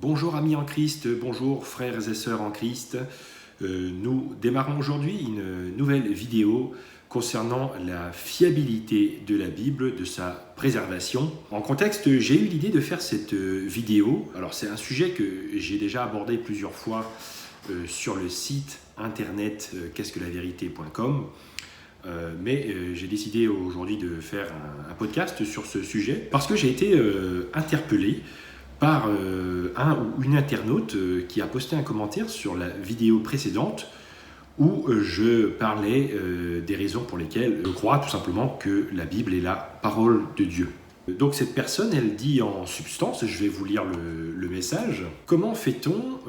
Bonjour amis en Christ, bonjour frères et sœurs en Christ. Nous démarrons aujourd'hui une nouvelle vidéo concernant la fiabilité de la Bible, de sa préservation. En contexte, j'ai eu l'idée de faire cette vidéo. Alors c'est un sujet que j'ai déjà abordé plusieurs fois sur le site internet qu'est-ce-que-la-vérité.com. Mais j'ai décidé aujourd'hui de faire un podcast sur ce sujet parce que j'ai été interpellé par un ou une internaute qui a posté un commentaire sur la vidéo précédente où je parlais des raisons pour lesquelles je crois tout simplement que la Bible est la parole de Dieu. Donc cette personne, elle dit en substance, je vais vous lire le message, comment fait-on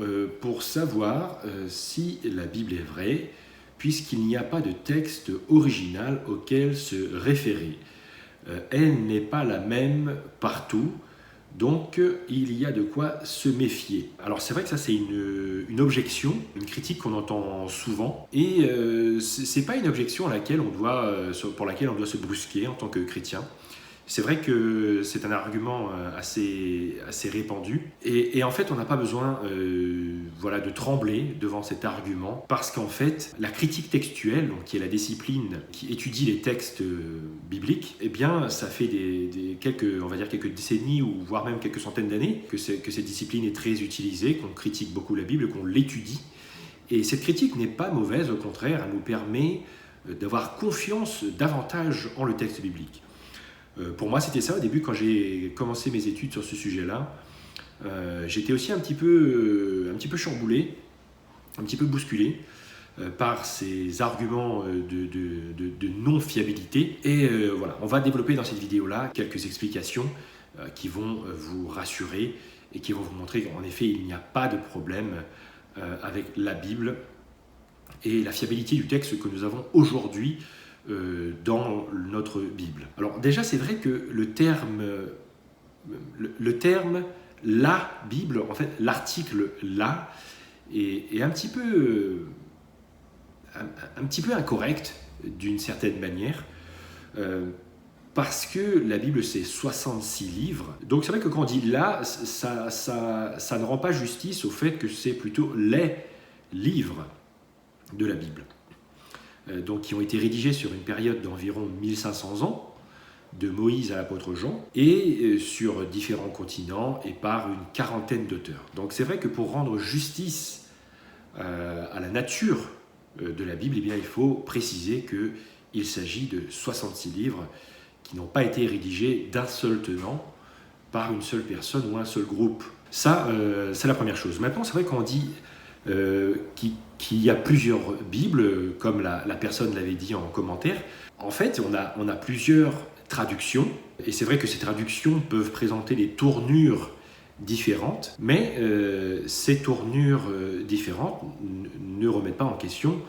pour savoir si la Bible est vraie puisqu'il n'y a pas de texte original auquel se référer. Elle n'est pas la même partout. Donc, il y a de quoi se méfier. Alors, c'est vrai que ça, c'est une objection, une critique qu'on entend souvent. Et c'est pas une objection pour laquelle on doit se brusquer en tant que chrétien. C'est vrai que c'est un argument assez répandu. Et en fait, on n'a pas besoin de trembler devant cet argument, parce qu'en fait, la critique textuelle, donc, qui est la discipline qui étudie les textes bibliques, eh bien, ça fait quelques décennies, ou voire même quelques centaines d'années, que cette discipline est très utilisée, qu'on critique beaucoup la Bible, qu'on l'étudie. Et cette critique n'est pas mauvaise, au contraire, elle nous permet d'avoir confiance davantage en le texte biblique. Pour moi, c'était ça au début quand j'ai commencé mes études sur ce sujet-là. J'étais aussi un petit peu chamboulé, un petit peu bousculé par ces arguments de non-fiabilité. Et voilà, on va développer dans cette vidéo-là quelques explications qui vont vous rassurer et qui vont vous montrer qu'en effet, il n'y a pas de problème avec la Bible et la fiabilité du texte que nous avons aujourd'hui dans notre Bible. Alors déjà, c'est vrai que le terme la Bible, en fait l'article la est un petit peu incorrect d'une certaine manière, parce que la Bible c'est 66 livres. Donc c'est vrai que quand on dit là, ça ne rend pas justice au fait que c'est plutôt les livres de la Bible. Donc, qui ont été rédigés sur une période d'environ 1500 ans, de Moïse à l'apôtre Jean, et sur différents continents et par une quarantaine d'auteurs. Donc c'est vrai que pour rendre justice à la nature de la Bible, eh bien, il faut préciser qu'il s'agit de 66 livres qui n'ont pas été rédigés d'un seul tenant, par une seule personne ou un seul groupe. Ça, c'est la première chose. Maintenant, c'est vrai qu'on dit qu'il y a plusieurs Bibles, comme la personne l'avait dit en commentaire. En fait, on a plusieurs traductions, et c'est vrai que ces traductions peuvent présenter des tournures différentes, mais ces tournures différentes ne remettent pas en question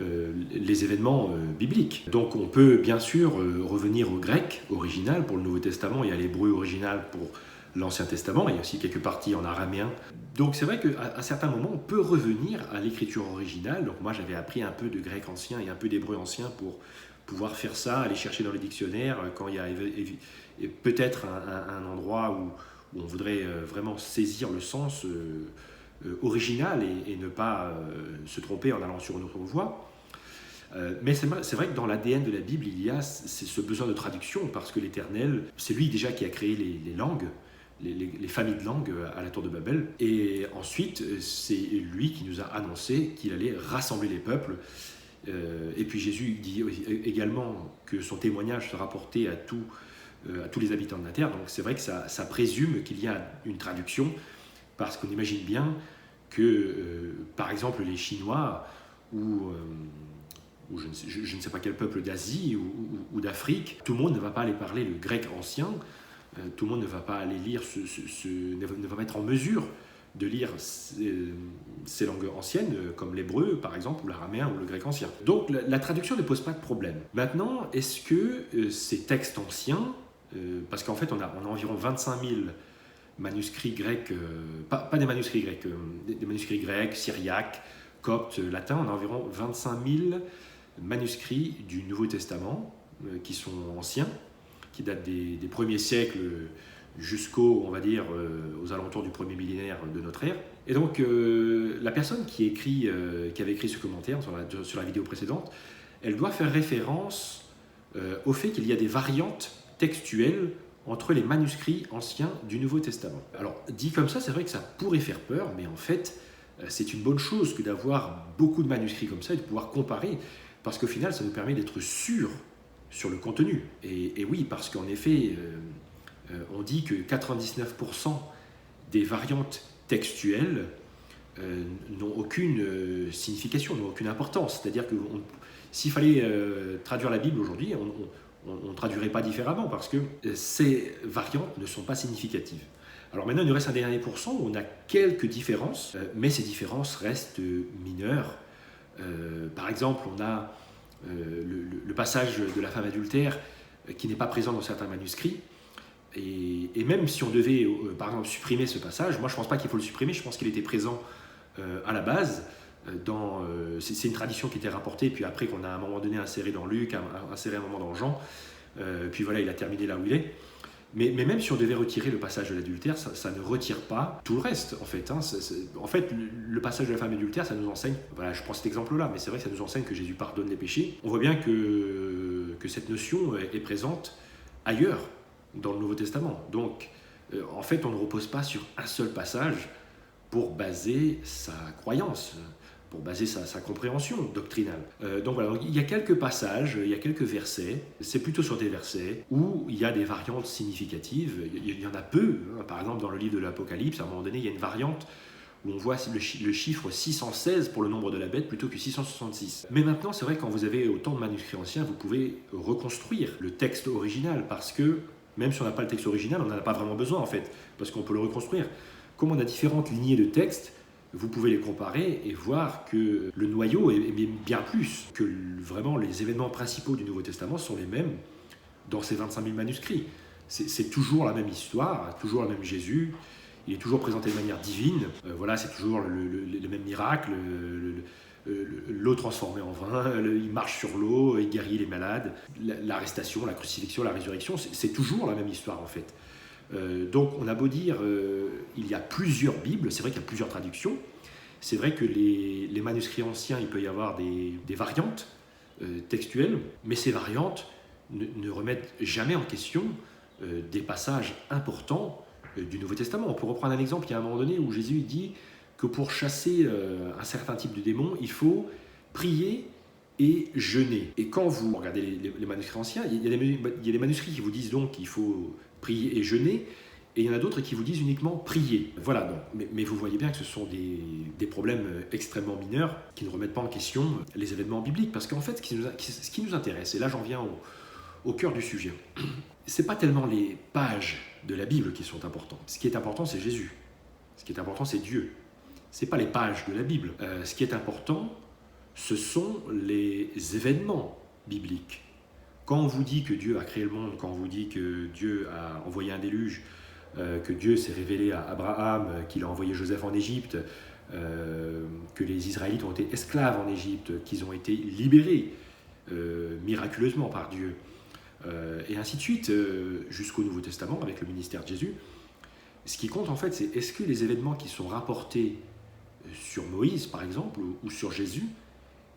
les événements bibliques. Donc on peut bien sûr revenir au grec original pour le Nouveau Testament et à l'hébreu original pour l'Ancien Testament. Il y a aussi quelques parties en araméen. Donc c'est vrai qu'à certains moments, on peut revenir à l'écriture originale. Donc moi, j'avais appris un peu de grec ancien et un peu d'hébreu ancien pour pouvoir faire ça, aller chercher dans les dictionnaires quand il y a peut-être un endroit où on voudrait vraiment saisir le sens original et ne pas se tromper en allant sur une autre voie. Mais c'est vrai que dans l'ADN de la Bible, il y a ce besoin de traduction, parce que l'Éternel, c'est lui déjà qui a créé les langues, les familles de langues à la tour de Babel. Et ensuite, c'est lui qui nous a annoncé qu'il allait rassembler les peuples. Et puis Jésus dit également que son témoignage sera porté à tous les habitants de la terre. Donc c'est vrai que ça présume qu'il y a une traduction, parce qu'on imagine bien que, par exemple, les Chinois ou je ne sais pas quel peuple d'Asie ou d'Afrique, tout le monde ne va pas aller parler le grec ancien, tout le monde ne va pas aller lire, ne va pas être en mesure de lire ces langues anciennes, comme l'hébreu par exemple, ou l'araméen ou le grec ancien. Donc la traduction ne pose pas de problème. Maintenant, est-ce que ces textes anciens, parce qu'en fait on a environ 25 000 manuscrits grecs, pas des manuscrits grecs, des manuscrits grecs, syriaques, coptes, latins, on a environ 25 000 manuscrits du Nouveau Testament qui sont anciens, qui datent des premiers siècles jusqu'au, on va dire, aux alentours du premier millénaire de notre ère. Et donc, la personne qui avait écrit ce commentaire sur la vidéo précédente, elle doit faire référence au fait qu'il y a des variantes textuelles entre les manuscrits anciens du Nouveau Testament. Alors, dit comme ça, c'est vrai que ça pourrait faire peur, mais en fait, c'est une bonne chose que d'avoir beaucoup de manuscrits comme ça et de pouvoir comparer, parce qu'au final, ça nous permet d'être sûrs sur le contenu. Et oui, parce qu'en effet, on dit que 99% des variantes textuelles n'ont aucune signification, n'ont aucune importance. C'est-à-dire que s'il fallait traduire la Bible aujourd'hui, on ne traduirait pas différemment parce que ces variantes ne sont pas significatives. Alors maintenant, il nous reste un dernier pourcent où on a quelques différences, mais ces différences restent mineures. Par exemple, on a le passage de la femme adultère qui n'est pas présent dans certains manuscrits. Et même si on devait, par exemple, supprimer ce passage, moi je ne pense pas qu'il faut le supprimer, je pense qu'il était présent à la base. C'est une tradition qui était rapportée, puis après qu'on a à un moment donné inséré dans Luc, inséré un moment dans Jean, puis voilà, il a terminé là où il est. Mais même si on devait retirer le passage de l'adultère, ça ne retire pas tout le reste, en fait. En fait, le passage de la femme adultère, ça nous enseigne, voilà, je prends cet exemple-là, mais c'est vrai que ça nous enseigne que Jésus pardonne les péchés. On voit bien que cette notion est présente ailleurs, dans le Nouveau Testament. Donc, en fait, on ne repose pas sur un seul passage pour baser sa croyance, pour baser sa compréhension doctrinale. Donc voilà, il y a quelques passages, il y a quelques versets, c'est plutôt sur des versets où il y a des variantes significatives, il y en a peu. Par exemple, dans le livre de l'Apocalypse, à un moment donné, il y a une variante où on voit le chiffre 616 pour le nombre de la bête plutôt que 666. Mais maintenant, c'est vrai que quand vous avez autant de manuscrits anciens, vous pouvez reconstruire le texte original, parce que même si on n'a pas le texte original, on n'en a pas vraiment besoin en fait, parce qu'on peut le reconstruire. Comme on a différentes lignées de texte, vous pouvez les comparer et voir que le noyau est bien plus, que vraiment les événements principaux du Nouveau Testament sont les mêmes dans ces 25 000 manuscrits. C'est toujours la même histoire, toujours le même Jésus, il est toujours présenté de manière divine, voilà, c'est toujours le même miracle, l'eau transformée en vin, il marche sur l'eau, il guérit les malades, l'arrestation, la crucifixion, la résurrection, c'est toujours la même histoire en fait. Donc on a beau dire, il y a plusieurs Bibles, c'est vrai qu'il y a plusieurs traductions, c'est vrai que les manuscrits anciens, il peut y avoir des variantes textuelles, mais ces variantes ne remettent jamais en question des passages importants du Nouveau Testament. On peut reprendre un exemple, il y a un moment donné où Jésus dit que pour chasser un certain type de démon, il faut prier et jeûner. Et quand vous regardez les manuscrits anciens, il y a des manuscrits qui vous disent donc qu'il faut prier et jeûner, et il y en a d'autres qui vous disent uniquement prier. Voilà, donc, mais vous voyez bien que ce sont des problèmes extrêmement mineurs qui ne remettent pas en question les événements bibliques, parce qu'en fait, ce qui nous intéresse, et là j'en viens au cœur du sujet, c'est pas tellement les pages de la Bible qui sont importantes. Ce qui est important, c'est Jésus. Ce qui est important, c'est Dieu. Ce n'est pas les pages de la Bible. Ce qui est important, ce sont les événements bibliques. Quand on vous dit que Dieu a créé le monde, quand on vous dit que Dieu a envoyé un déluge, que Dieu s'est révélé à Abraham, qu'il a envoyé Joseph en Égypte, que les Israélites ont été esclaves en Égypte, qu'ils ont été libérés miraculeusement par Dieu, et ainsi de suite, jusqu'au Nouveau Testament avec le ministère de Jésus. Ce qui compte en fait, c'est est-ce que les événements qui sont rapportés sur Moïse par exemple, ou sur Jésus,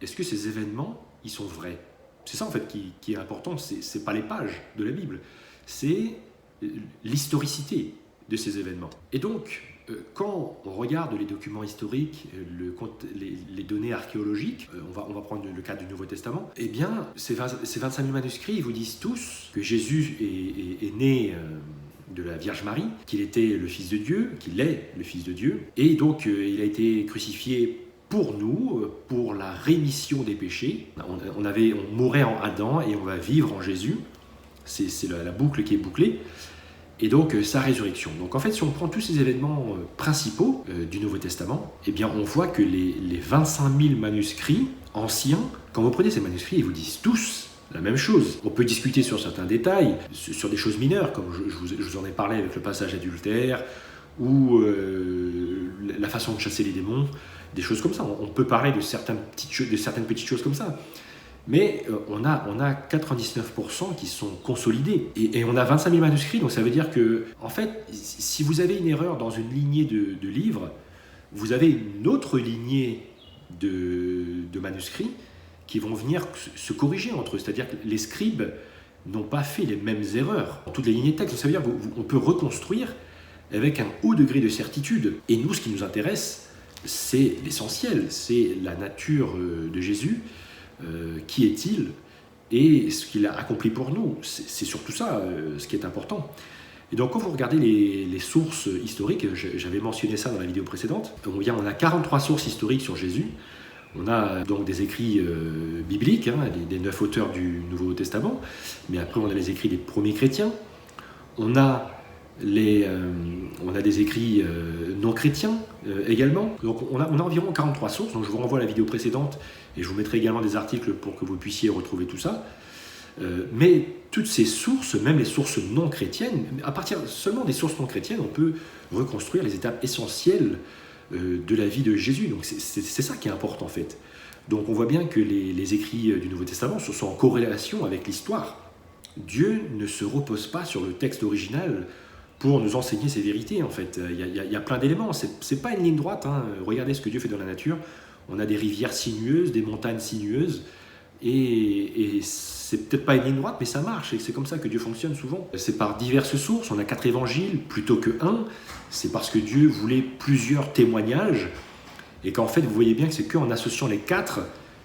est-ce que ces événements, ils sont vrais? C'est ça en fait qui est important, c'est pas les pages de la Bible, c'est l'historicité de ces événements. Et donc, quand on regarde les documents historiques, les données archéologiques, on va prendre le cas du Nouveau Testament, eh bien, ces 25 000 manuscrits, ils vous disent tous que Jésus est né de la Vierge Marie, qu'il était le Fils de Dieu, qu'il est le Fils de Dieu, et donc il a été crucifié pour nous, pour la rémission des péchés. On mourait en Adam et on va vivre en Jésus. C'est la boucle qui est bouclée. Et donc sa résurrection. Donc en fait, si on prend tous ces événements principaux du Nouveau Testament, eh bien on voit que les 25 000 manuscrits anciens, quand vous prenez ces manuscrits, ils vous disent tous la même chose. On peut discuter sur certains détails, sur des choses mineures, comme je vous en ai parlé avec le passage adultère, ou la façon de chasser les démons, des choses comme ça. On peut parler de certaines petites choses comme ça. Mais on a 99% qui sont consolidés. Et on a 25 000 manuscrits, donc ça veut dire que, en fait, si vous avez une erreur dans une lignée de livres, vous avez une autre lignée de manuscrits qui vont venir se corriger entre eux. C'est-à-dire que les scribes n'ont pas fait les mêmes erreurs dans toutes les lignées de texte. Donc ça veut dire qu'on peut reconstruire avec un haut degré de certitude. Et nous, ce qui nous intéresse, c'est l'essentiel, c'est la nature de Jésus. Qui est-il et ce qu'il a accompli pour nous. C'est surtout ça ce qui est important. Et donc quand vous regardez les sources historiques, j'avais mentionné ça dans la vidéo précédente, on a 43 sources historiques sur Jésus. On a donc des écrits bibliques, des 9 auteurs du Nouveau Testament, mais après on a les écrits des premiers chrétiens. On a des écrits non chrétiens également. Donc on a environ 43 sources, donc je vous renvoie à la vidéo précédente et je vous mettrai également des articles pour que vous puissiez retrouver tout ça. Mais toutes ces sources, même les sources non chrétiennes, à partir seulement des sources non chrétiennes, on peut reconstruire les étapes essentielles de la vie de Jésus. Donc c'est ça qui est important en fait. Donc on voit bien que les écrits du Nouveau Testament sont en corrélation avec l'histoire. Dieu ne se repose pas sur le texte original pour nous enseigner ces vérités, en fait. Il y a plein d'éléments. C'est pas une ligne droite. Regardez ce que Dieu fait dans la nature. On a des rivières sinueuses, des montagnes sinueuses, et c'est peut-être pas une ligne droite, mais ça marche, et c'est comme ça que Dieu fonctionne souvent. C'est par diverses sources. On a 4 évangiles plutôt que 1. C'est parce que Dieu voulait plusieurs témoignages, et qu'en fait, vous voyez bien que c'est qu'en associant les 4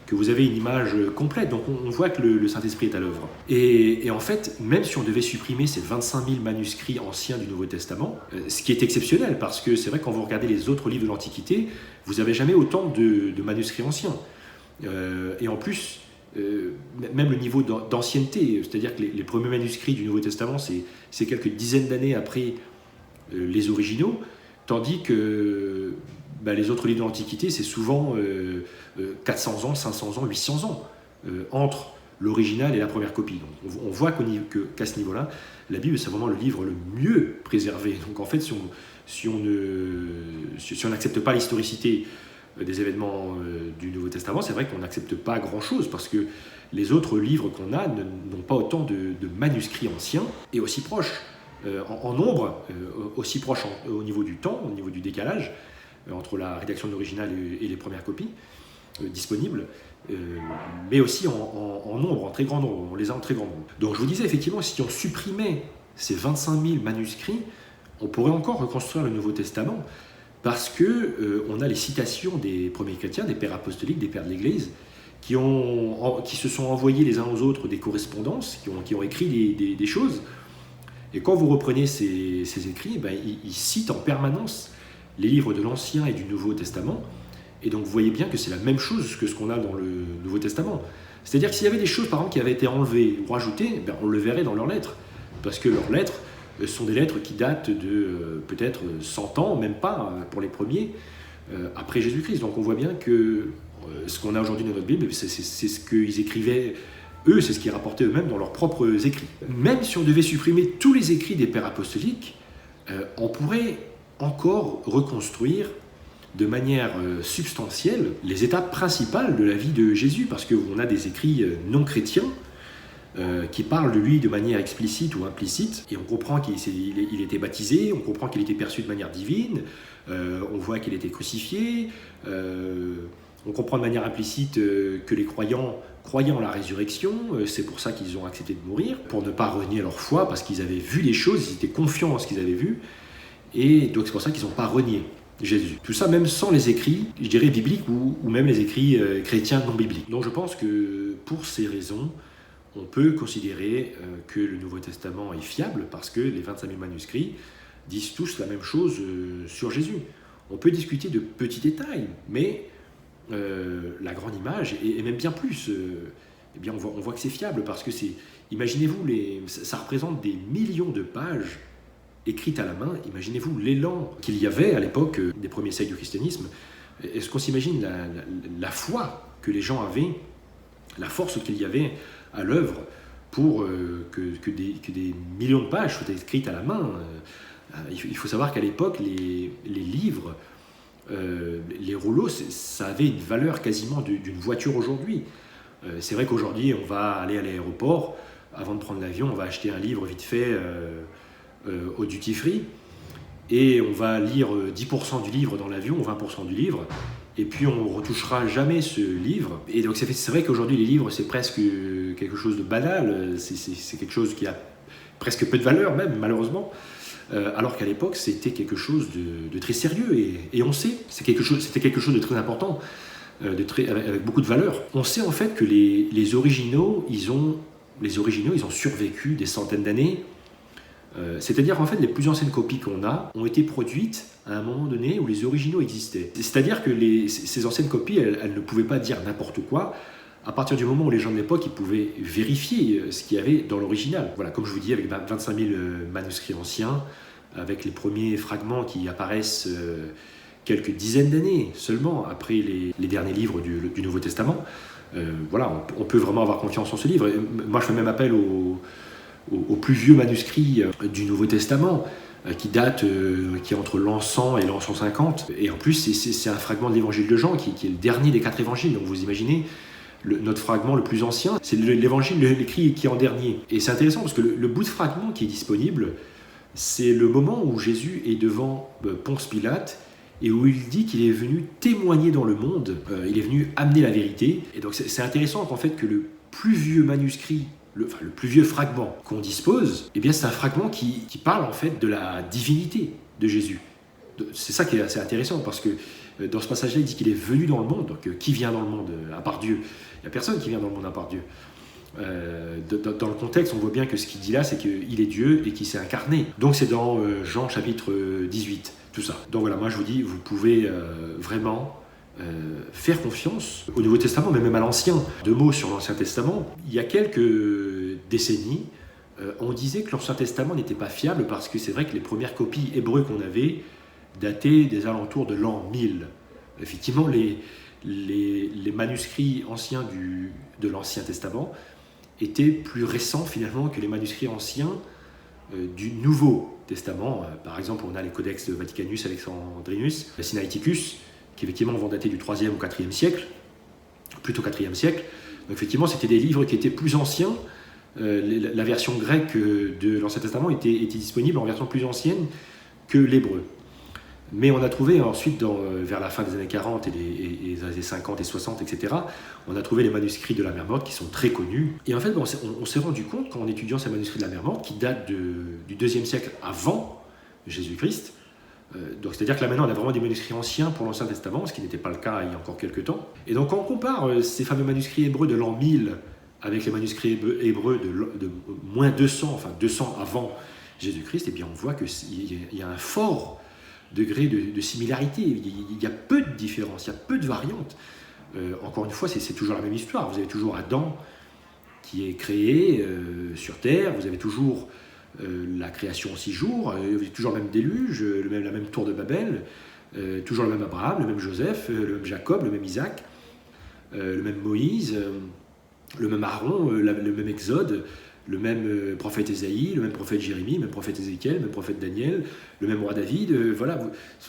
que vous avez une image complète. Donc on voit que le Saint-Esprit est à l'œuvre. Et en fait, même si on devait supprimer ces 25 000 manuscrits anciens du Nouveau Testament, ce qui est exceptionnel, parce que c'est vrai que quand vous regardez les autres livres de l'Antiquité, vous n'avez jamais autant de manuscrits anciens. Et en plus, même le niveau d'ancienneté, c'est-à-dire que les premiers manuscrits du Nouveau Testament, c'est quelques dizaines d'années après les originaux, tandis que les autres livres de l'Antiquité, c'est souvent 400 ans, 500 ans, 800 ans entre l'original et la première copie. Donc on voit qu'à ce niveau-là, la Bible, c'est vraiment le livre le mieux préservé. Donc en fait, si on n'accepte pas l'historicité des événements du Nouveau Testament, c'est vrai qu'on n'accepte pas grand-chose, parce que les autres livres qu'on a n'ont pas autant de manuscrits anciens et aussi proches en nombre, aussi proches au niveau du temps, au niveau du décalage, entre la rédaction de l'original et les premières copies disponibles, mais aussi en nombre, en très grand nombre. On les a en très grand nombre. Donc je vous disais, effectivement, si on supprimait ces 25 000 manuscrits, on pourrait encore reconstruire le Nouveau Testament, parce qu'on a les citations des premiers chrétiens, des pères apostoliques, des pères de l'Église, qui se sont envoyés les uns aux autres des correspondances, qui ont écrit des choses. Et quand vous reprenez ces écrits, ils citent en permanence les livres de l'Ancien et du Nouveau Testament. Et donc vous voyez bien que c'est la même chose que ce qu'on a dans le Nouveau Testament. C'est-à-dire que s'il y avait des choses, par exemple, qui avaient été enlevées ou rajoutées, on le verrait dans leurs lettres. Parce que leurs lettres sont des lettres qui datent de peut-être 100 ans, même pas pour les premiers, après Jésus-Christ. Donc on voit bien que ce qu'on a aujourd'hui dans notre Bible, c'est ce qu'ils écrivaient, eux, c'est ce qu'ils rapportaient eux-mêmes dans leurs propres écrits. Même si on devait supprimer tous les écrits des pères apostoliques, on pourrait encore reconstruire de manière substantielle les étapes principales de la vie de Jésus, parce qu'on a des écrits non chrétiens qui parlent de lui de manière explicite ou implicite, et on comprend qu'il était baptisé, on comprend qu'il était perçu de manière divine, on voit qu'il était crucifié, on comprend de manière implicite que les croyants croyaient en la résurrection, c'est pour ça qu'ils ont accepté de mourir, pour ne pas renier leur foi, parce qu'ils avaient vu les choses, ils étaient confiants en ce qu'ils avaient vu, et donc c'est pour ça qu'ils n'ont pas renié Jésus. Tout ça même sans les écrits, je dirais bibliques, ou même les écrits chrétiens non bibliques. Donc je pense que pour ces raisons, on peut considérer que le Nouveau Testament est fiable, parce que les 25 000 manuscrits disent tous la même chose sur Jésus. On peut discuter de petits détails, mais la grande image, et même bien plus, eh bien on voit que c'est fiable, parce que imaginez-vous, ça représente des millions de pages écrites à la main. Imaginez-vous l'élan qu'il y avait à l'époque des premiers siècles du christianisme. Est-ce qu'on s'imagine la foi que les gens avaient, la force qu'il y avait à l'œuvre pour que des millions de pages soient écrites à la main? Il faut savoir qu'à l'époque, les livres, les rouleaux, ça avait une valeur quasiment d'une voiture aujourd'hui. C'est vrai qu'aujourd'hui, on va aller à l'aéroport, avant de prendre l'avion, on va acheter un livre vite fait au duty free, et on va lire 10% du livre dans l'avion, ou 20% du livre, et puis on ne retouchera jamais ce livre. Et donc c'est vrai qu'aujourd'hui, les livres, c'est presque quelque chose de banal, c'est quelque chose qui a presque peu de valeur même, malheureusement. Alors qu'à l'époque, c'était quelque chose de très sérieux, et on sait, c'était quelque chose de très important, avec beaucoup de valeur. On sait en fait que les originaux, ils ont survécu des centaines d'années. C'est-à-dire qu'en fait, les plus anciennes copies qu'on a ont été produites à un moment donné où les originaux existaient. C'est-à-dire que ces anciennes copies, elles ne pouvaient pas dire n'importe quoi. À partir du moment où les gens de l'époque ils pouvaient vérifier ce qu'il y avait dans l'original. Voilà, comme je vous dis, avec 25 000 manuscrits anciens, avec les premiers fragments qui apparaissent quelques dizaines d'années seulement après les derniers livres du Nouveau Testament, voilà, on peut vraiment avoir confiance en ce livre. Et moi, je fais même appel aux plus vieux manuscrits du Nouveau Testament, qui est entre l'an 100 et l'an 150. Et en plus, c'est un fragment de l'évangile de Jean, qui est le dernier des 4 évangiles. Donc vous imaginez, notre fragment le plus ancien, c'est l'évangile l'écrit qui est en dernier. Et c'est intéressant parce que le bout de fragment qui est disponible, c'est le moment où Jésus est devant Ponce Pilate, et où il dit qu'il est venu témoigner dans le monde, il est venu amener la vérité. Et donc c'est intéressant qu'en fait que le plus vieux manuscrit, le plus vieux fragment qu'on dispose, eh bien c'est un fragment qui parle en fait de la divinité de Jésus. C'est ça qui est assez intéressant, parce que dans ce passage-là, il dit qu'il est venu dans le monde. Donc qui vient dans le monde à part Dieu? Il n'y a personne qui vient dans le monde à part Dieu. Dans le contexte, on voit bien que ce qu'il dit là, c'est qu'il est Dieu et qu'il s'est incarné. Donc c'est dans Jean chapitre 18, tout ça. Donc voilà, moi je vous dis, vous pouvez vraiment faire confiance au Nouveau Testament, mais même à l'Ancien. 2 mots sur l'Ancien Testament. Il y a quelques décennies, on disait que l'Ancien Testament n'était pas fiable, parce que c'est vrai que les premières copies hébreues qu'on avait dataient des alentours de l'an 1000. Effectivement, les manuscrits anciens de l'Ancien Testament étaient plus récents finalement que les manuscrits anciens du Nouveau Testament. Par exemple, on a les codex de Vaticanus Alexandrinus, Sinaiticus, qui effectivement vont dater du 3e ou 4e siècle, plutôt 4e siècle. Donc effectivement, c'était des livres qui étaient plus anciens. La version grecque de l'Ancien Testament était disponible en version plus ancienne que l'hébreu. Mais on a trouvé ensuite, vers la fin des années 40 et les années 50 et 60, etc., on a trouvé les manuscrits de la Mer Morte qui sont très connus. Et en fait, on s'est rendu compte, quand en étudiant ces manuscrits de la Mer Morte, qui datent du 2e siècle avant Jésus-Christ, donc c'est-à-dire que là maintenant on a vraiment des manuscrits anciens pour l'Ancien Testament, ce qui n'était pas le cas il y a encore quelques temps. Et donc quand on compare ces fameux manuscrits hébreux de l'an 1000 avec les manuscrits hébreux de moins 200, enfin 200 avant Jésus-Christ, eh bien on voit qu'il y a un fort degré de similarité. Il y a peu de différences, il y a peu de variantes. Encore une fois, c'est toujours la même histoire. Vous avez toujours Adam qui est créé sur Terre, vous avez toujours la création en 6 jours, vous avez toujours le même déluge, la même tour de Babel, toujours le même Abraham, le même Joseph, le même Jacob, le même Isaac, le même Moïse, le même Aaron, le même Exode, le même prophète Ésaïe, le même prophète Jérémie, le même prophète Ézéchiel, le même prophète Daniel, le même roi David, voilà,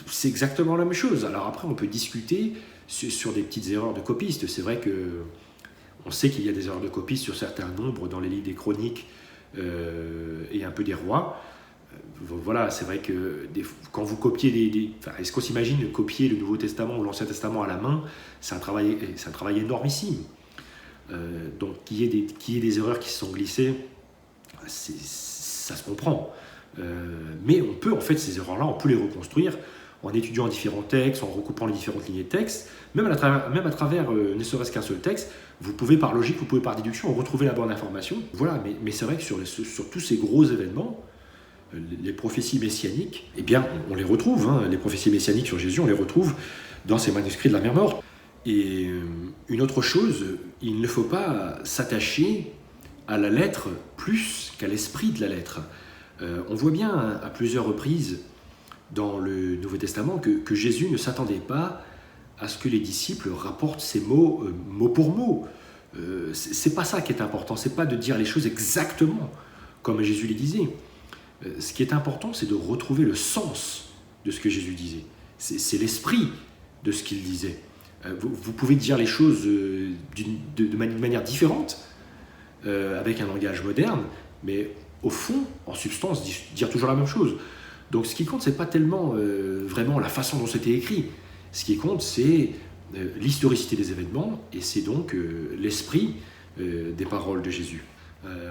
c'est exactement la même chose. Alors après, on peut discuter sur des petites erreurs de copistes. C'est vrai qu'on sait qu'il y a des erreurs de copistes sur certains nombres dans les livres des chroniques et un peu des rois. Voilà, c'est vrai que quand vous copiez est-ce qu'on s'imagine copier le Nouveau Testament ou l'Ancien Testament à la main? C'est un travail énormissime. Donc qu'il y ait des erreurs qui se sont glissées, ça se comprend. Mais on peut, en fait, ces erreurs-là, on peut les reconstruire en étudiant différents textes, en recoupant les différentes lignées de texte, même à travers ne serait-ce qu'un seul texte. Vous pouvez par logique, vous pouvez par déduction retrouver la bonne information. Voilà, mais c'est vrai que sur tous ces gros événements, les prophéties messianiques, eh bien, on les retrouve. Les prophéties messianiques sur Jésus, on les retrouve dans ces manuscrits de la Mer Morte. Et une autre chose, il ne faut pas s'attacher à la lettre plus qu'à l'esprit de la lettre. On voit bien à plusieurs reprises dans le Nouveau Testament que Jésus ne s'attendait pas à ce que les disciples rapportent ces mots mot pour mot. C'est pas ça qui est important, c'est pas de dire les choses exactement comme Jésus les disait. Ce qui est important, c'est de retrouver le sens de ce que Jésus disait. C'est l'esprit de ce qu'il disait. Vous pouvez dire les choses de manière différente, avec un langage moderne, mais au fond, en substance, dire toujours la même chose. Donc ce qui compte, c'est pas tellement vraiment la façon dont c'était écrit. Ce qui compte, c'est l'historicité des événements, et c'est donc l'esprit des paroles de Jésus.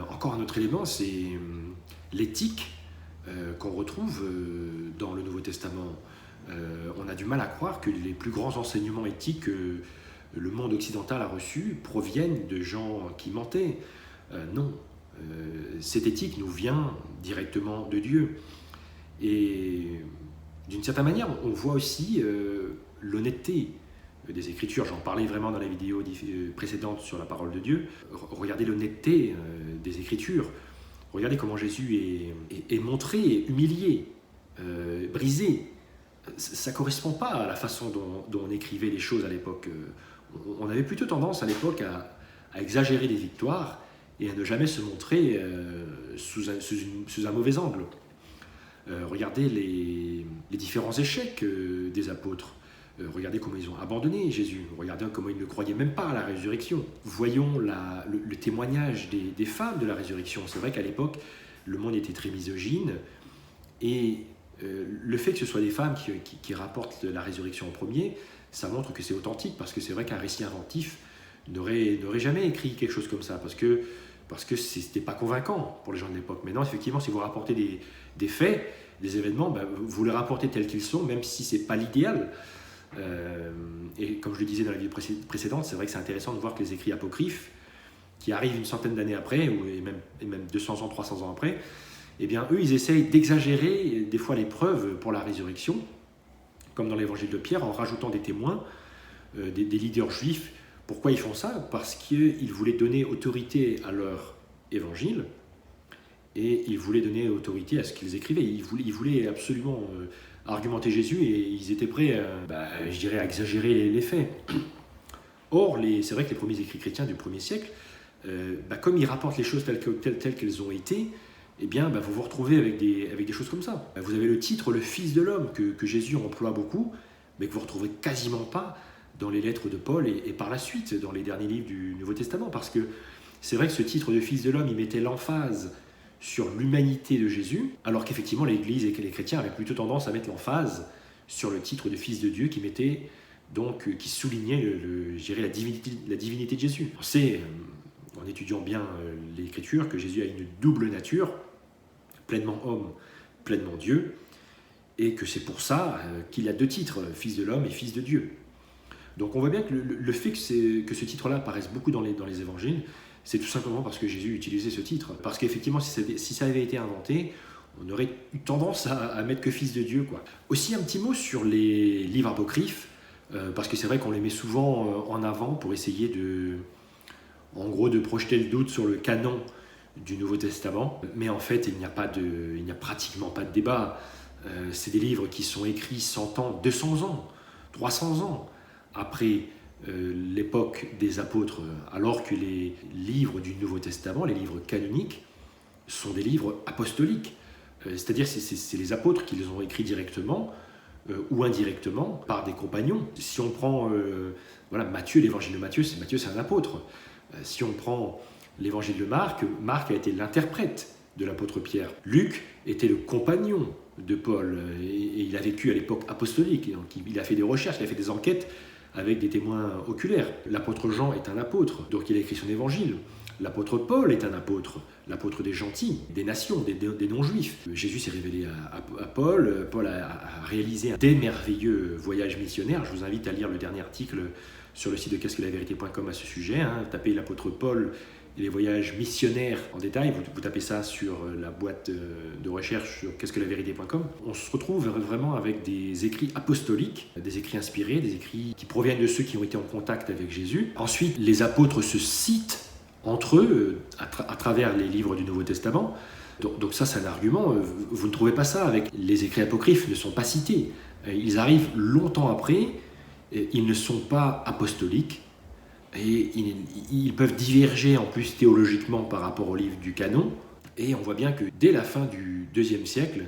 Encore un autre élément, c'est l'éthique qu'on retrouve dans le Nouveau Testament. On a du mal à croire que les plus grands enseignements éthiques que le monde occidental a reçus proviennent de gens qui mentaient. Non, cette éthique nous vient directement de Dieu. Et d'une certaine manière, on voit aussi l'honnêteté des Écritures. J'en parlais vraiment dans la vidéo précédente sur la parole de Dieu. Regardez l'honnêteté des Écritures. Regardez comment Jésus est montré, humilié, brisé. Ça ne correspond pas à la façon dont on écrivait les choses à l'époque. On avait plutôt tendance à l'époque à exagérer les victoires et à ne jamais se montrer sous un mauvais angle. Regardez les différents échecs des apôtres. Regardez comment ils ont abandonné Jésus. Regardez comment ils ne croyaient même pas à la résurrection. Voyons le témoignage des femmes de la résurrection. C'est vrai qu'à l'époque, le monde était très misogyne. Et le fait que ce soit des femmes qui rapportent la résurrection en premier, ça montre que c'est authentique, parce que c'est vrai qu'un récit inventif n'aurait jamais écrit quelque chose comme ça, parce que c'était pas convaincant pour les gens de l'époque. Maintenant, effectivement, si vous rapportez des faits, des événements, vous les rapportez tels qu'ils sont, même si c'est pas l'idéal. Et comme je le disais dans la vidéo précédente, c'est vrai que c'est intéressant de voir que les écrits apocryphes, qui arrivent une centaine d'années après, et même 200 ans, 300 ans après, eh bien, eux, ils essayent d'exagérer des fois les preuves pour la résurrection, comme dans l'évangile de Pierre, en rajoutant des témoins, des leaders juifs. Pourquoi ils font ça? Parce qu'ils voulaient donner autorité à leur évangile, et ils voulaient donner autorité à ce qu'ils écrivaient. Ils voulaient absolument argumenter Jésus, et ils étaient prêts, je dirais, à exagérer les faits. Or, c'est vrai que les premiers écrits chrétiens du 1er siècle, comme ils rapportent les choses telles qu'elles ont été, eh bien, vous vous retrouvez avec des choses comme ça. Vous avez le titre « Le Fils de l'homme » que Jésus emploie beaucoup, mais que vous ne retrouvez quasiment pas dans les lettres de Paul et par la suite dans les derniers livres du Nouveau Testament. Parce que c'est vrai que ce titre de Fils de l'homme, il mettait l'emphase sur l'humanité de Jésus, alors qu'effectivement l'Église et les chrétiens avaient plutôt tendance à mettre l'emphase sur le titre de Fils de Dieu qui soulignait la divinité de Jésus. On sait, en étudiant bien l'Écriture, que Jésus a une double nature, pleinement homme, pleinement Dieu, et que c'est pour ça qu'il a deux titres, Fils de l'homme et Fils de Dieu. Donc on voit bien que le fait que ce titre-là apparaisse beaucoup dans les évangiles, c'est tout simplement parce que Jésus utilisait ce titre. Parce qu'effectivement, si ça avait été inventé, on aurait eu tendance à mettre que Fils de Dieu, quoi. Aussi un petit mot sur les livres apocryphes, parce que c'est vrai qu'on les met souvent en avant pour essayer de projeter le doute sur le canon du Nouveau Testament. Mais en fait, il n'y a pratiquement pas de débat. C'est des livres qui sont écrits 100 ans, 200 ans, 300 ans après l'époque des apôtres, alors que les livres du Nouveau Testament, les livres canoniques, sont des livres apostoliques. C'est-à-dire c'est les apôtres qui les ont écrits directement ou indirectement par des compagnons. Si on prend Matthieu, l'évangile de Matthieu, c'est un apôtre. Si on prend l'évangile de Marc, Marc a été l'interprète de l'apôtre Pierre. Luc était le compagnon de Paul et il a vécu à l'époque apostolique. Et donc il a fait des recherches, il a fait des enquêtes avec des témoins oculaires. L'apôtre Jean est un apôtre, donc il a écrit son évangile. L'apôtre Paul est un apôtre, l'apôtre des gentils, des nations, des non-juifs. Jésus s'est révélé à Paul. Paul a réalisé des merveilleux voyages missionnaires. Je vous invite à lire le dernier article sur le site de qu'est-ce-que-la-vérité.com à ce sujet. Tapez l'apôtre Paul et les voyages missionnaires en détail. Vous tapez ça sur la boîte de recherche sur qu'est-ce-que-la-vérité.com. On se retrouve vraiment avec des écrits apostoliques, des écrits inspirés, des écrits qui proviennent de ceux qui ont été en contact avec Jésus. Ensuite, les apôtres se citent entre eux à travers les livres du Nouveau Testament. Donc ça, c'est un argument. Vous ne trouvez pas ça avec les écrits apocryphes, ne sont pas cités. Ils arrivent longtemps après, ils ne sont pas apostoliques, et ils peuvent diverger en plus théologiquement par rapport aux livres du canon. Et on voit bien que dès la fin du IIe siècle,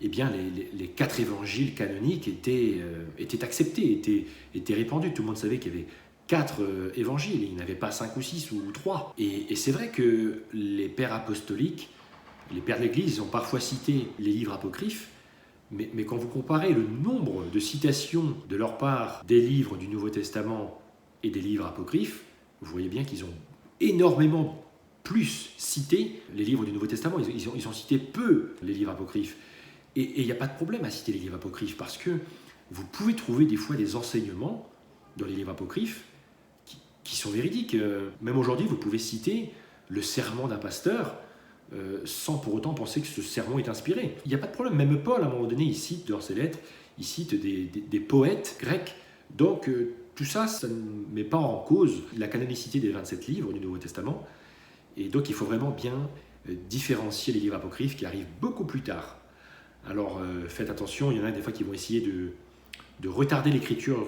eh bien les 4 évangiles canoniques étaient acceptés, étaient répandus. Tout le monde savait qu'il y avait 4 évangiles, il n'y en avait pas 5 ou 6 ou 3. Et c'est vrai que les pères apostoliques, les pères de l'Église, ils ont parfois cité les livres apocryphes, mais quand vous comparez le nombre de citations de leur part des livres du Nouveau Testament et des livres apocryphes, vous voyez bien qu'ils ont énormément plus cité les livres du Nouveau Testament. Ils ont cité peu les livres apocryphes. Et il n'y a pas de problème à citer les livres apocryphes, parce que vous pouvez trouver des fois des enseignements dans les livres apocryphes qui sont véridiques. Même aujourd'hui, vous pouvez citer le sermon d'un pasteur sans pour autant penser que ce sermon est inspiré. Il n'y a pas de problème. Même Paul, à un moment donné, il cite dans ses lettres, il cite des poètes grecs. Donc tout ça, ça ne met pas en cause la canonicité des 27 livres du Nouveau Testament. Et donc il faut vraiment bien différencier les livres apocryphes qui arrivent beaucoup plus tard. Alors faites attention, il y en a des fois qui vont essayer de retarder l'écriture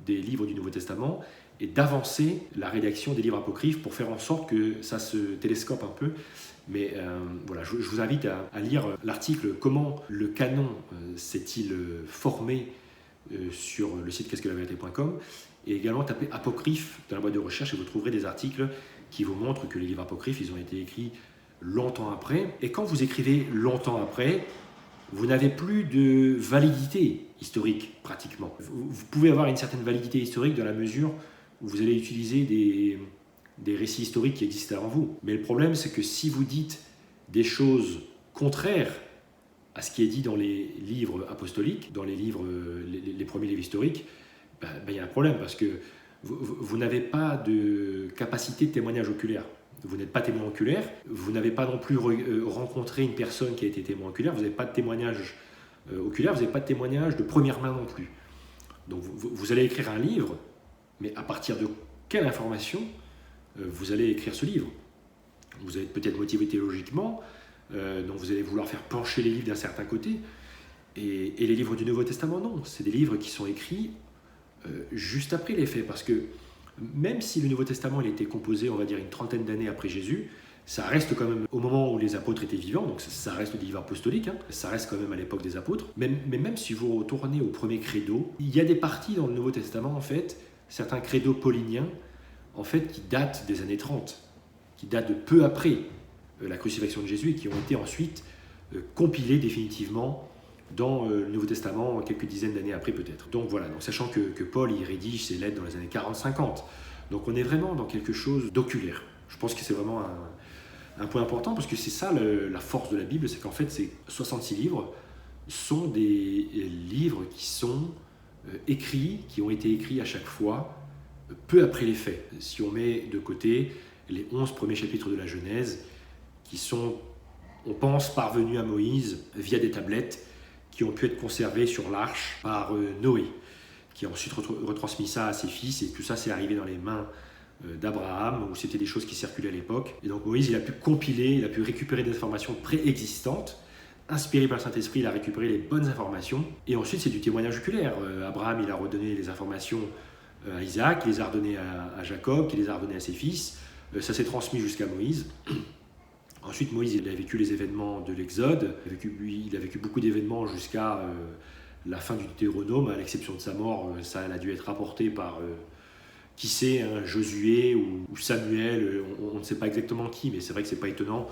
des livres du Nouveau Testament et d'avancer la rédaction des livres apocryphes pour faire en sorte que ça se télescope un peu. Mais voilà, je vous invite à lire l'article « Comment le canon s'est-il formé » sur le site qu'est-ce-que-la-vérité.com, et également tapez « apocryphe » dans la boîte de recherche et vous trouverez des articles qui vous montrent que les livres apocryphes, ils ont été écrits longtemps après. Et quand vous écrivez longtemps après, vous n'avez plus de validité historique, pratiquement. Vous pouvez avoir une certaine validité historique dans la mesure où vous allez utiliser des récits historiques qui existent avant vous. Mais le problème, c'est que si vous dites des choses contraires à ce qui est dit dans les livres apostoliques, dans les livres, les premiers livres historiques, il y a un problème, parce que vous n'avez pas de capacité de témoignage oculaire. Vous n'êtes pas témoin oculaire, vous n'avez pas non plus rencontré une personne qui a été témoin oculaire, vous n'avez pas de témoignage oculaire, vous n'avez pas de témoignage de première main non plus. Donc vous allez écrire un livre, mais à partir de quelle information vous allez écrire ce livre? Vous allez peut-être motivé théologiquement, donc vous allez vouloir faire pencher les livres d'un certain côté, et les livres du Nouveau Testament, non. C'est des livres qui sont écrits juste après les faits, parce que même si le Nouveau Testament il a été composé, on va dire, une trentaine d'années après Jésus, ça reste quand même au moment où les apôtres étaient vivants, donc ça reste le livre apostolique, ça reste quand même à l'époque des apôtres. Mais même si vous retournez au premier credo, il y a des parties dans le Nouveau Testament, en fait, certains credos pauliniens, en fait, qui datent des années 30, qui datent de peu après la crucifixion de Jésus et qui ont été ensuite compilés définitivement dans le Nouveau Testament quelques dizaines d'années après peut-être. Donc voilà, donc sachant que Paul il rédige ses lettres dans les années 40-50, donc on est vraiment dans quelque chose d'oculaire. Je pense que c'est vraiment un point important, parce que c'est ça la force de la Bible, c'est qu'en fait ces 66 livres sont des livres qui sont écrits, qui ont été écrits à chaque fois peu après les faits. Si on met de côté les 11 premiers chapitres de la Genèse, qui sont, on pense, parvenus à Moïse via des tablettes qui ont pu être conservés sur l'arche par Noé, qui a ensuite retransmis ça à ses fils, et tout ça c'est arrivé dans les mains d'Abraham, où c'était des choses qui circulaient à l'époque. Et donc Moïse, il a pu compiler, il a pu récupérer des informations préexistantes, inspiré par le Saint-Esprit, il a récupéré les bonnes informations, et ensuite c'est du témoignage oculaire. Abraham, il a redonné les informations à Isaac, il les a redonnées à Jacob, qui les a redonnées à ses fils, ça s'est transmis jusqu'à Moïse. Ensuite, Moïse, il a vécu les événements de l'Exode, il a vécu beaucoup d'événements jusqu'à la fin du Deutéronome, à l'exception de sa mort, ça a dû être rapporté par, qui sait, Josué ou Samuel, on ne sait pas exactement qui, mais c'est vrai que c'est pas étonnant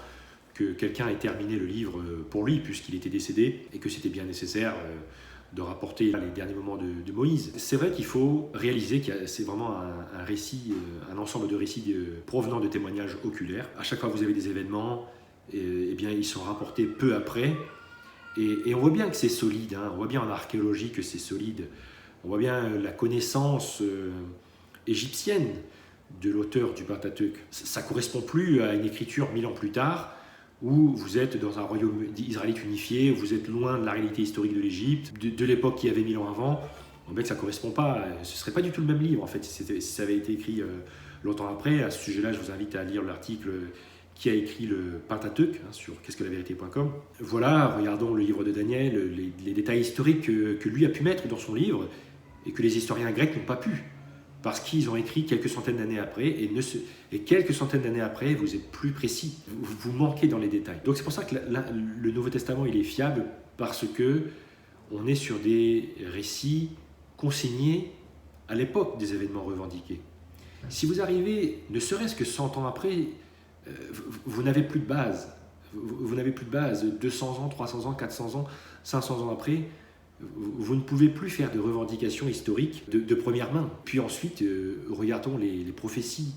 que quelqu'un ait terminé le livre pour lui, puisqu'il était décédé, et que c'était bien nécessaire de rapporter les derniers moments de Moïse. C'est vrai qu'il faut réaliser que c'est vraiment un récit, un ensemble de récits provenant de témoignages oculaires. À chaque fois que vous avez des événements, eh bien, ils sont rapportés peu après, et on voit bien que c'est solide, on voit bien en archéologie que c'est solide, on voit bien la connaissance égyptienne de l'auteur du Pentateuque. Ça ne correspond plus à une écriture 1000 ans plus tard, où vous êtes dans un royaume israélite unifié, où vous êtes loin de la réalité historique de l'Égypte, de l'époque qui avait 1000 ans avant. On voit que ça ne correspond pas, ce ne serait pas du tout le même livre en fait, si ça avait été écrit longtemps après. À ce sujet-là, je vous invite à lire l'article qui a écrit le Pentateuque sur qu'est-ce-que-la-vérité.com. Voilà, regardons le livre de Daniel, les détails historiques que lui a pu mettre dans son livre, et que les historiens grecs n'ont pas pu, parce qu'ils ont écrit quelques centaines d'années après, et quelques centaines d'années après, vous êtes plus précis, vous manquez dans les détails. Donc c'est pour ça que le Nouveau Testament il est fiable, parce que on est sur des récits consignés à l'époque des événements revendiqués. Si vous arrivez, ne serait-ce que 100 ans après, vous n'avez plus de base. Vous n'avez plus de base. 200 ans, 300 ans, 400 ans, 500 ans après, vous ne pouvez plus faire de revendications historiques de première main. Puis ensuite, regardons les prophéties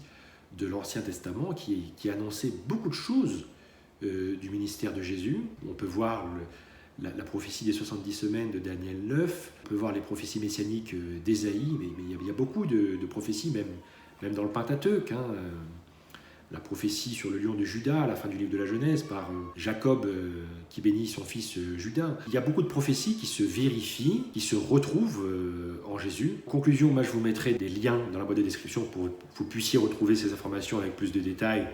de l'Ancien Testament qui annonçaient beaucoup de choses du ministère de Jésus. On peut voir la prophétie des 70 semaines de Daniel 9, on peut voir les prophéties messianiques d'Ésaïe, mais il y a beaucoup de prophéties, même dans le Pentateuque. La prophétie sur le lion de Juda, à la fin du livre de la Genèse, par Jacob qui bénit son fils Juda. Il y a beaucoup de prophéties qui se vérifient, qui se retrouvent en Jésus. En conclusion, moi je vous mettrai des liens dans la boîte de description pour que vous puissiez retrouver ces informations avec plus de détails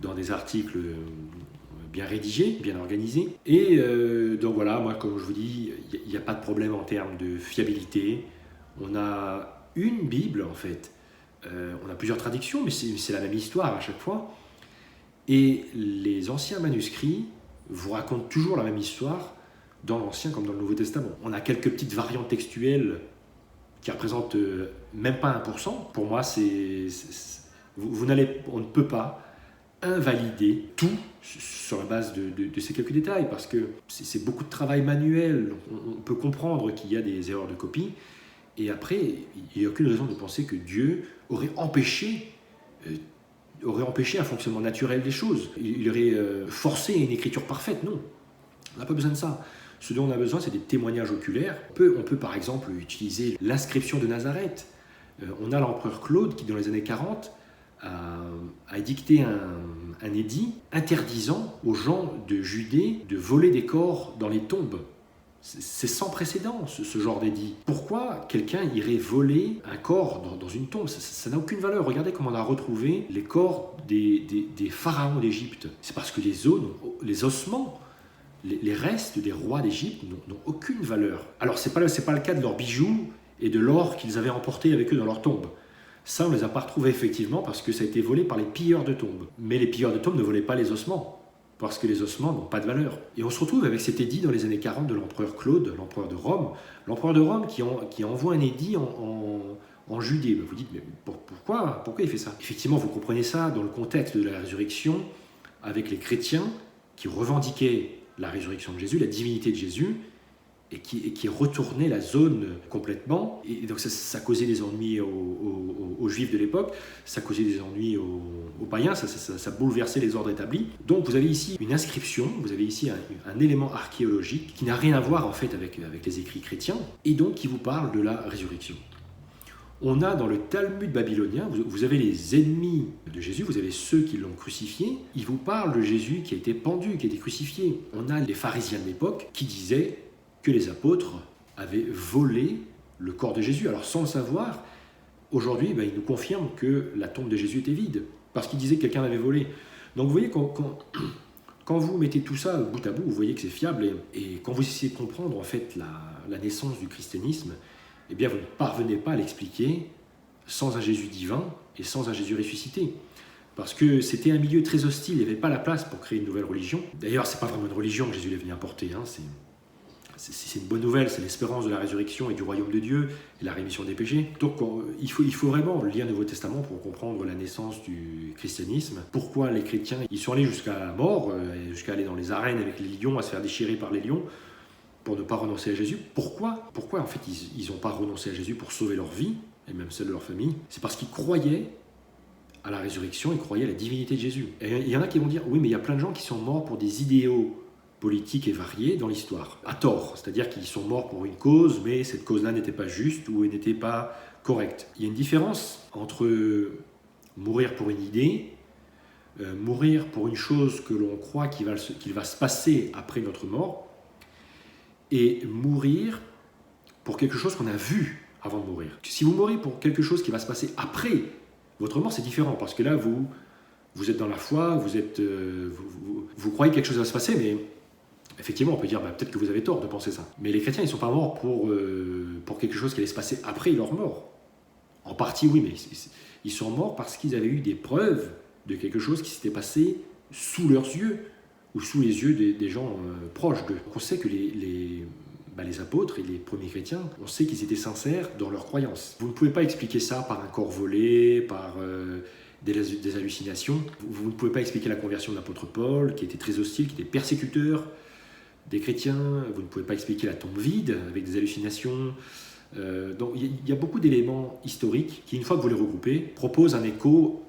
dans des articles bien rédigés, bien organisés. Et donc voilà, moi comme je vous dis, il n'y a pas de problème en termes de fiabilité. On a une Bible en fait. On a plusieurs traductions, mais c'est la même histoire à chaque fois. Et les anciens manuscrits vous racontent toujours la même histoire dans l'Ancien comme dans le Nouveau Testament. On a quelques petites variantes textuelles qui représentent même pas 1%. Pour moi, on ne peut pas invalider tout sur la base de ces quelques détails, parce que c'est beaucoup de travail manuel. On peut comprendre qu'il y a des erreurs de copie. Et après, il n'y a aucune raison de penser que Dieu aurait empêché un fonctionnement naturel des choses. Il aurait forcé une écriture parfaite. Non, on n'a pas besoin de ça. Ce dont on a besoin, c'est des témoignages oculaires. On peut par exemple utiliser l'inscription de Nazareth. On a l'empereur Claude qui, dans les années 40, a édicté un édit interdisant aux gens de Judée de voler des corps dans les tombes. C'est sans précédent, ce genre d'édit. Pourquoi quelqu'un irait voler un corps dans une tombe? Ça n'a aucune valeur. Regardez comment on a retrouvé les corps des pharaons d'Égypte. C'est parce que les ossements, les restes des rois d'Égypte n'ont aucune valeur. Alors, c'est pas le cas de leurs bijoux et de l'or qu'ils avaient emporté avec eux dans leur tombe. Ça, on ne les a pas retrouvés effectivement parce que ça a été volé par les pilleurs de tombes. Mais les pilleurs de tombes ne volaient pas les ossements, parce que les ossements n'ont pas de valeur. Et on se retrouve avec cet édit dans les années 40 de l'empereur Claude, l'empereur de Rome qui envoie un édit en Judée. Vous dites, mais pourquoi il fait ça? Effectivement, vous comprenez ça dans le contexte de la résurrection, avec les chrétiens qui revendiquaient la résurrection de Jésus, la divinité de Jésus, et qui retournait la zone complètement. Et donc ça causait des ennuis aux Juifs de l'époque, ça causait des ennuis aux païens, ça bouleversait les ordres établis. Donc vous avez ici une inscription, vous avez ici un élément archéologique qui n'a rien à voir en fait avec les écrits chrétiens, et donc qui vous parle de la résurrection. On a dans le Talmud babylonien, vous avez les ennemis de Jésus, vous avez ceux qui l'ont crucifié, ils vous parlent de Jésus qui a été pendu, qui a été crucifié. On a les pharisiens de l'époque qui disaient que les apôtres avaient volé le corps de Jésus. Alors sans le savoir, aujourd'hui, ils nous confirment que la tombe de Jésus était vide, parce qu'ils disaient que quelqu'un l'avait volé. Donc vous voyez, quand vous mettez tout ça bout à bout, vous voyez que c'est fiable, et quand vous essayez de comprendre en fait la naissance du christianisme, eh bien vous ne parvenez pas à l'expliquer sans un Jésus divin et sans un Jésus ressuscité. Parce que c'était un milieu très hostile, il n'y avait pas la place pour créer une nouvelle religion. D'ailleurs, ce n'est pas vraiment une religion que Jésus est venu apporter, c'est une bonne nouvelle, c'est l'espérance de la résurrection et du royaume de Dieu et la rémission des péchés. Donc il faut vraiment lire le Nouveau Testament pour comprendre la naissance du christianisme. Pourquoi les chrétiens, ils sont allés jusqu'à la mort, jusqu'à aller dans les arènes avec les lions, à se faire déchirer par les lions, pour ne pas renoncer à Jésus. Pourquoi en fait ils n'ont pas renoncé à Jésus pour sauver leur vie, et même celle de leur famille? C'est parce qu'ils croyaient à la résurrection, ils croyaient à la divinité de Jésus. Et il y en a qui vont dire, oui mais il y a plein de gens qui sont morts pour des idéaux politiques et variés dans l'histoire, à tort, c'est-à-dire qu'ils sont morts pour une cause, mais cette cause-là n'était pas juste ou elle n'était pas correcte. Il y a une différence entre mourir pour une idée, mourir pour une chose que l'on croit qu'il va se passer après notre mort, et mourir pour quelque chose qu'on a vu avant de mourir. Si vous mourrez pour quelque chose qui va se passer après votre mort, c'est différent, parce que là, vous êtes dans la foi, vous croyez que quelque chose va se passer, mais effectivement, on peut dire peut-être que vous avez tort de penser ça. Mais les chrétiens, ils ne sont pas morts pour quelque chose qui allait se passer après leur mort. En partie, oui, mais ils sont morts parce qu'ils avaient eu des preuves de quelque chose qui s'était passé sous leurs yeux, ou sous les yeux des gens proches d'eux. On sait que les apôtres et les premiers chrétiens, on sait qu'ils étaient sincères dans leurs croyances. Vous ne pouvez pas expliquer ça par un corps volé, par des hallucinations. Vous ne pouvez pas expliquer la conversion de l'apôtre Paul, qui était très hostile, qui était persécuteur des chrétiens. Vous ne pouvez pas expliquer la tombe vide avec des hallucinations. Donc il y a beaucoup d'éléments historiques qui, une fois que vous les regroupez, proposent un écho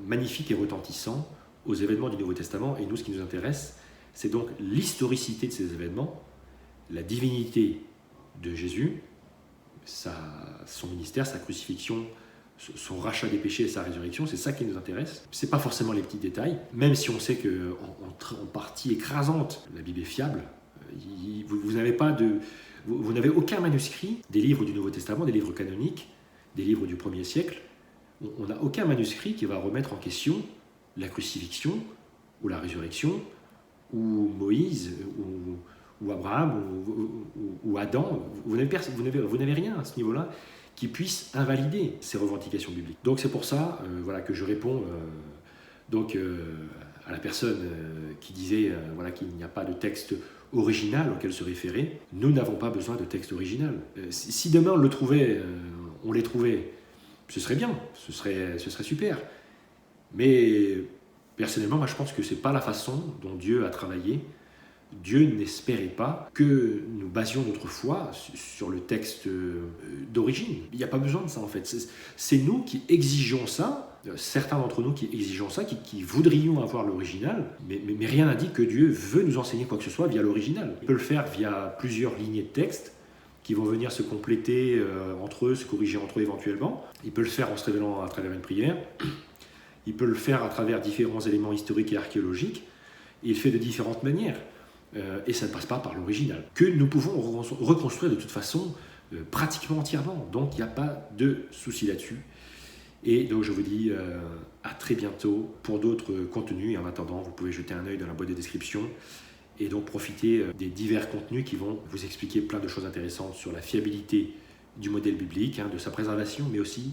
magnifique et retentissant aux événements du Nouveau Testament. Et nous, ce qui nous intéresse, c'est donc l'historicité de ces événements, la divinité de Jésus, son ministère, sa crucifixion, son rachat des péchés et sa résurrection. C'est ça qui nous intéresse. Ce n'est pas forcément les petits détails, même si on sait qu'en partie écrasante, la Bible est fiable. Vous n'avez aucun manuscrit des livres du Nouveau Testament, des livres canoniques, des livres du 1er siècle. On n'a aucun manuscrit qui va remettre en question la crucifixion ou la résurrection, ou Moïse, ou Abraham, ou Adam. Vous n'avez rien à ce niveau-là qui puisse invalider ces revendications bibliques. Donc c'est pour ça que je réponds à la personne qui disait qu'il n'y a pas de texte original auquel se référer. Nous n'avons pas besoin de texte original. Si demain on les trouvait, ce serait bien, ce serait super. Mais personnellement, moi je pense que ce n'est pas la façon dont Dieu a travaillé. Dieu n'espérait pas que nous basions notre foi sur le texte d'origine. Il n'y a pas besoin de ça en fait. C'est nous qui exigeons ça, certains d'entre nous qui exigeons ça, qui voudrions avoir l'original, mais rien n'indique que Dieu veut nous enseigner quoi que ce soit via l'original. Il peut le faire via plusieurs lignées de texte qui vont venir se compléter entre eux, se corriger entre eux éventuellement. Il peut le faire en se révélant à travers une prière. Il peut le faire à travers différents éléments historiques et archéologiques. Il le fait de différentes manières. Et ça ne passe pas par l'original, que nous pouvons reconstruire de toute façon pratiquement entièrement. Donc il n'y a pas de souci là-dessus. Et donc je vous dis à très bientôt pour d'autres contenus. Et en attendant, vous pouvez jeter un œil dans la boîte de description et donc profiter des divers contenus qui vont vous expliquer plein de choses intéressantes sur la fiabilité du modèle biblique, de sa préservation, mais aussi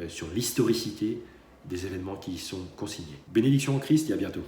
sur l'historicité des événements qui y sont consignés. Bénédiction en Christ et à bientôt.